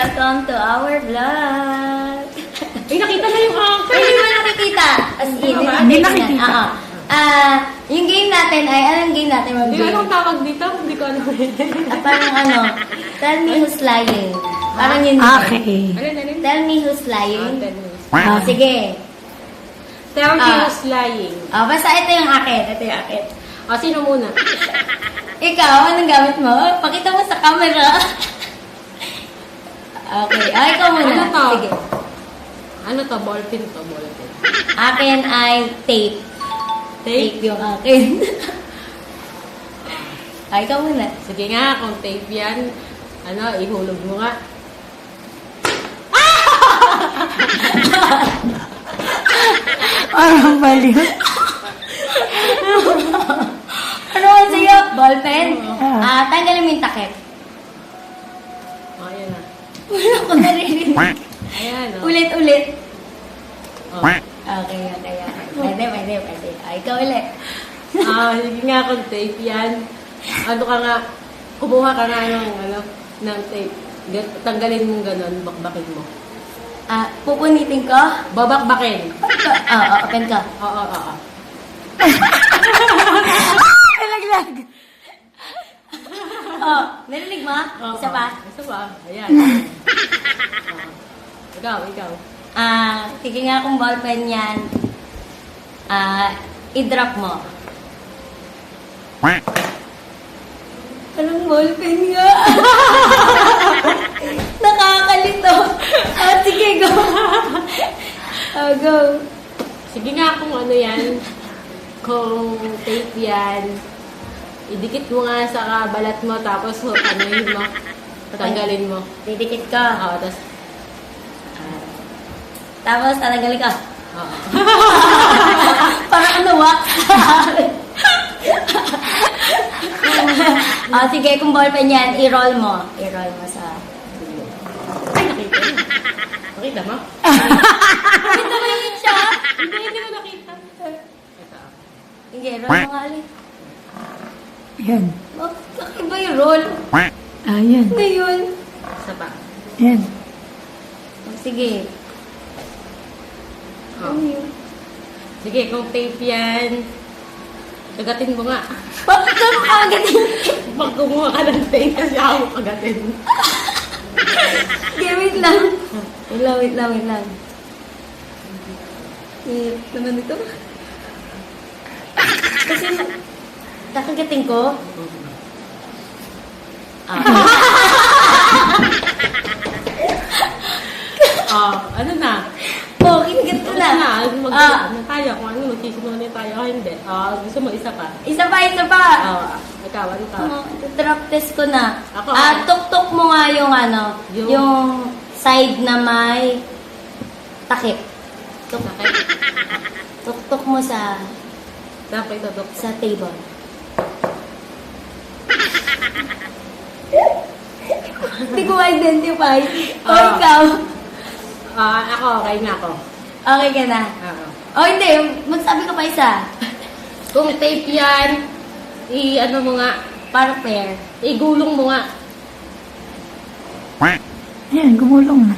welcome to our vlog. Ay, nakita na yung akin. Hindi mo nakikita. As in, Hindi nakikita. Yung game natin ay, anong game natin Di ba mag-game? anong tawag dito? Hindi ko alam. Parang ano, tell me who's lying. Parang yun. Okay. Alin? Tell me who's lying. Tell me. Sige. Tell me who's lying. Basta ito yung akin. Ito yung akin. O, sino muna? Ikaw, anong gamit mo? Pakita mo sa camera. Okay. Ikaw muna. Ano to? Sige. Ano to? Ballpen to, ballpen. Akin ay tape. Tape? Yung akin. Ikaw muna. Sige nga, kung tape yan, ihulog mo nga. Parang baliw. Ano man sa'yo? Ballpen? Tanggalin mo yung takip. O, ayan na. Wala ko narinig. Ayan, o. Ulit-ulit. O. Okay. Pwede. Ikaw ulit. Sige nga, kung tape yan, ka nga, kumuha ka nga ng tape. Tanggalin mo gano'n, bakbakin mo. Pupunitin ko? Babakbakin. Open ka. Oo. Nalaglag. Narinig mo? Isa pa? Isa pa. Ayan. Ikaw. Sige nga kung ballpen yan. I-drop mo. Anong ballpen nga? Nakakalito. Sige, go. Go. Sige nga kung ano yan, kung tape yan, idikit mo nga sa balat mo, tapos anuhin mo, tatanggalin mo. Didikit ka. Oo, tapos, Tapos, tatanggalin ka. oo. Parang ano, wax. Sige, kung ballpen yan, i-roll mo. I-roll mo sa... Ay, nakita mo. Nakita mo? Ito ba yun siya? Hindi mo nakita. Ito. Hindi, roll mo nga ulit. Yan. Kakaiba yung roll. Yan. Ano yun? Isa pa. Yan. Sige. Oh. Ano yun? Sige, kung tape yan, kagatin mo nga. Bakit ka makagatin? Pag kumuha ka ng tape, kasi ako kagatin. Okay, wait lang. Wait lang. Naman ito. Kasi, kakagatin ko. Ano na? Kinagat ko na. Ano tayo? Kung ano, magsisinungaling tayo o hindi. Gusto mo isa pa? Isa pa. Ikaw, ano ka? Drop test ko na. Ako, Tuk-tuk mo nga yung yung side na may takip. Sakit? Tuk-tuk mo sa Dapat ito. sa table. Hindi ko ma-identify. Ikaw. Ako, okay na ako. Okay ka na. Hindi. Magsabi ka pa isa. Kung tape yan, ano mo nga, Parang pair. igulong mo nga. Yan, gumulong na.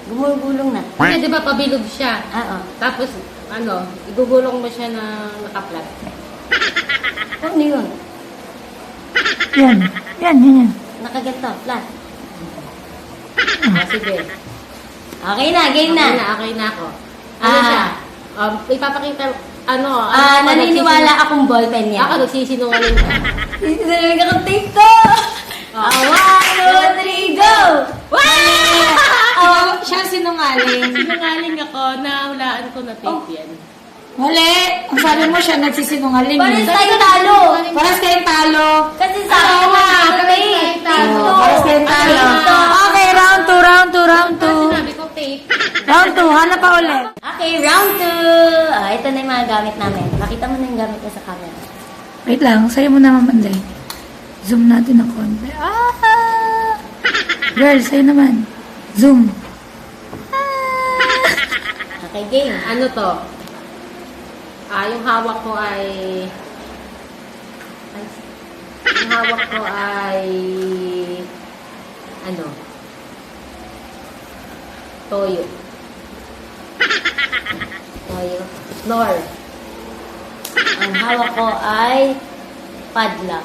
Gumugulong na. Kasi di ba pabilog siya? Oo. Tapos, igugulong mo siya ng nakaplat. Ano yun? Yan. Nakaganto. Flat. Sige. Okay na. Game na. Okay na ako. Ano siya? Ipapakita, Naniniwala akong ballpen niya. Ako nagsisinungaling ka. Sinungaling akong tape ko. 1, 2, 3, go! Siya sinungaling. Sinungaling ako, nahulaan ko na tape yan. Mali. Ang sabi mo siya nagsisinungaling. Pares tayong talo. Pares kayong talo. Kasi sa akin na tape. Pares kayong talo. Okay, round 2. Sinabi ko tape. Round 2, hanap pa ulit. Okay, round 2. Ito na yung mga gamit namin. Makita mo na yung gamit ko sa camera. Wait lang, sa'yo mo naman banday. Zoom natin ng konti. Girl, sa'yo naman. Zoom. Okay, game. Ano to? Yung hawak ko ay... Yung hawak ko ay... Ano? Toyo. Toyo. Nor. Ang hawak ko ay padlock.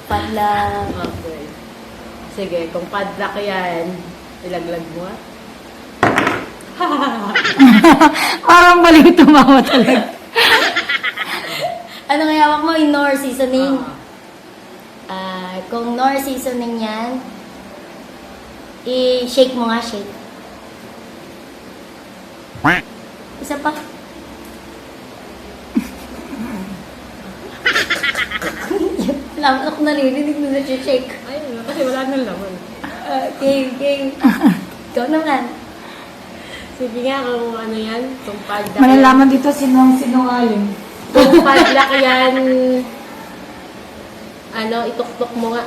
Padlock. Okay. Sige, kung padlock yan, ilaglag mo ah. Parang baliw tumawa talaga. Ano nga hawak mo? Yung Nor seasoning. Ah. Kung Nor seasoning yan, i-shake mo nga, shake. Isa pa. Laman ako naririnig mo na shake. Ayun, kasi wala nang laman. Okay. Ikaw naman. Sige nga, kung ano yan, kung padlock Malalaman dito sinong sinungaling. Kung padlock yan, ano, ituktok mo nga.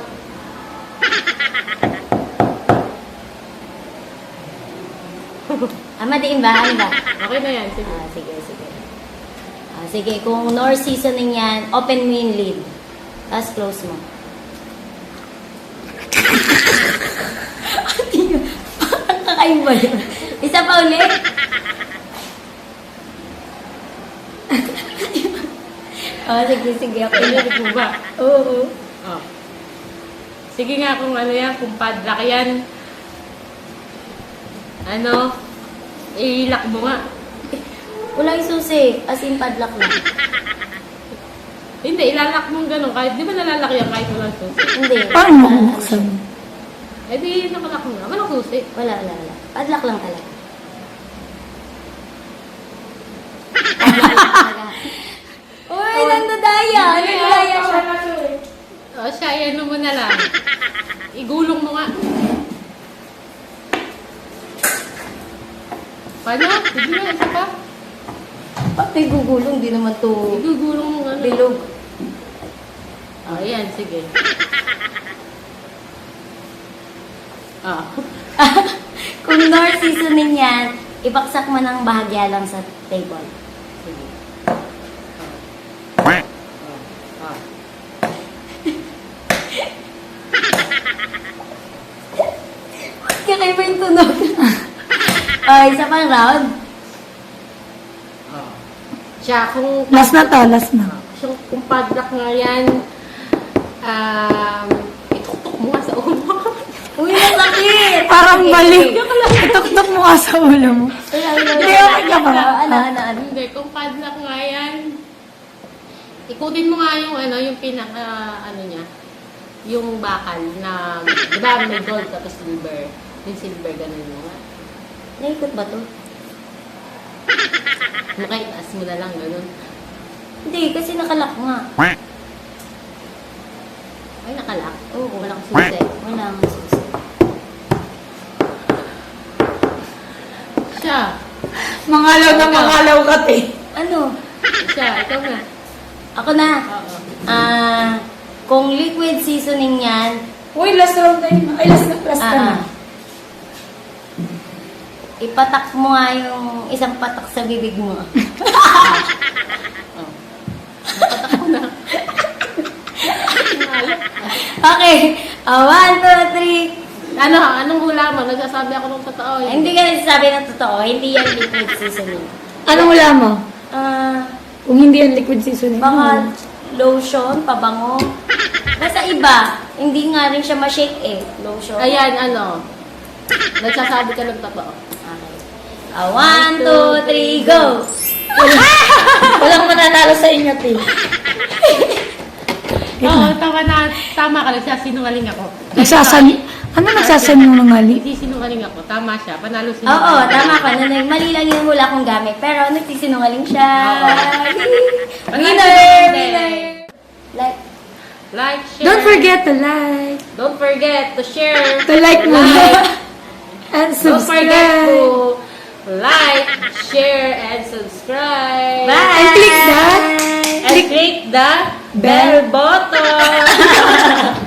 Madiin ba? Ano ba? Okay na yan, sige. Sige. Sige, kung Nor seasoning yan, open mo yung lid. Tapos close mo. Kakain ba yun? Isa pa ulit? Sige. Okay. Pinilig mo ba? Oo. Oh. Sige nga, kung ano yan, kung padlock yan, ano, ilak mo nga. Wala yung susi. As in padlock lang. Hindi, ilalak mo gano'n, kahit di ba nalalak yan kahit walang susi? Hindi. Parang mabubuksan. Eh di, nakalak mo nga, walang susi. Wala. Padlock lang talaga. Uy, nandadaya. Nandadaya siya. O siya, ano mo na lang. Igulong mo nga. Paano? Sige na, isa pa. Ba't may gugulong? Di naman to Igugulong mo nga. bilog. O, ayan, sige. Ah. Kung Nor seasoning yan, ibaksak mo ng bahagya lang sa table. Sige. Ah. Kakaiba yung tunog. Isa pang round. Ah. Siya, kung Last na to, last na. siya, kung padlock nga yan, ituktok mo nga sa ulo. Uy, nasakit! Parang Sige, baliw. sige. Ituktok mo nga sa ulo mo. Wala. Hindi, okay ka ba? Ano? Hindi, kung padlock nga yan, ikutin mo nga yung yung pinaka, niya, yung bakal na, di ba may gold tapos silver. Yung silver, ganun mo nga. Naikot ba to? Makaitaas mo na lang, ganun. Hindi, kasi nakalak nga. Ay, nakalak. Oo, walang susi. Walang susi. Siya. Mangalaw na mangalaw ka, te. Ano? Siya, ikaw na. Ako na. Oo. Kung liquid seasoning yan, Uy, last round na yun. Ay, last ka na. Ipatak mo nga yung isang patak sa bibig mo. Oh. Napatak ko na. Okay. 1, 2, 3. Anong hula mo? Nagsasabi ako ng totoo. Hindi ka nagsasabi ng totoo. Hindi yan liquid seasoning. Anong wala mo? Kung hindi yan liquid seasoning. Baka lotion, pabango. Basta iba. Hindi nga rin siya ma-shake eh. Lotion. Ayan, nagsasabi ka ng totoo. Okay. 1, 2, 3, go! Walang matatalo sa inyo, te. Oo, tama ka. Nagsasinungaling ako. Ano nagsasanungaling? Hindi sinungaling ako. Tama siya. Panalo Oo, sinungaling. tama ka. Mali lang yung hula kong gamit. Pero nagsisinungaling siya. Winner! Like, share. Don't forget to like. Don't forget to share. To like mo. And Don't forget subscribe. to like, share, and subscribe. Bye! And click that. And click the bell button.